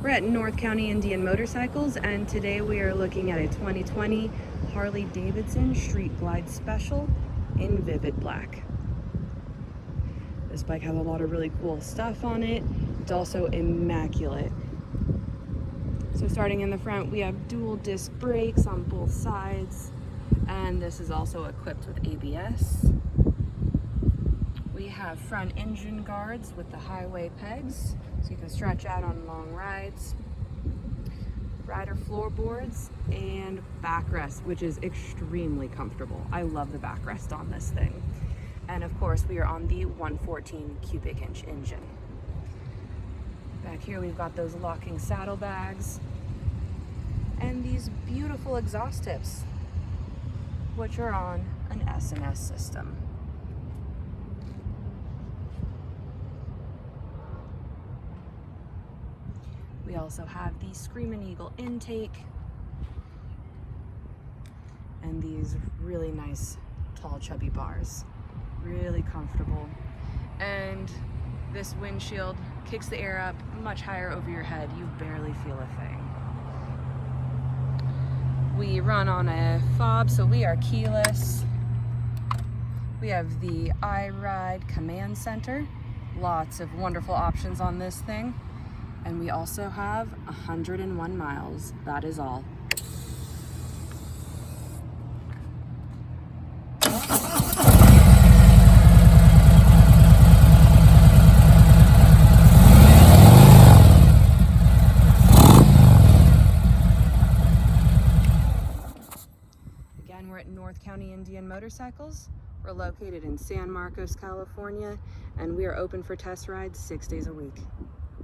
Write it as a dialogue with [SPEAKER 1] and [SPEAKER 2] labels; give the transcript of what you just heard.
[SPEAKER 1] We're at North County Indian Motorcycles, and today we are looking at a 2020 Harley-Davidson Street Glide Special in Vivid Black. This bike has a lot of really cool stuff on it. It's also immaculate. So starting in the front, we have dual disc brakes on both sides, and this is also equipped with ABS. We have front engine guards with the highway pegs, so you can stretch out on long rides. Rider floorboards and backrest, which is extremely comfortable. I love the backrest on this thing. And of course, we are on the 114 cubic inch engine. Back here, we've got those locking saddlebags and these beautiful exhaust tips, which are on an S&S system. We also have the Screamin' Eagle intake and these really nice tall chubby bars. Really comfortable. And this windshield kicks the air up much higher over your head. You barely feel a thing. We run on a fob, so we are keyless. We have the iRide command center. Lots of wonderful options on this thing. And we also have 101 miles. That is all. Again, we're at North County Indian Motorcycles. We're located in San Marcos, California, and we are open for test rides 6 days a week.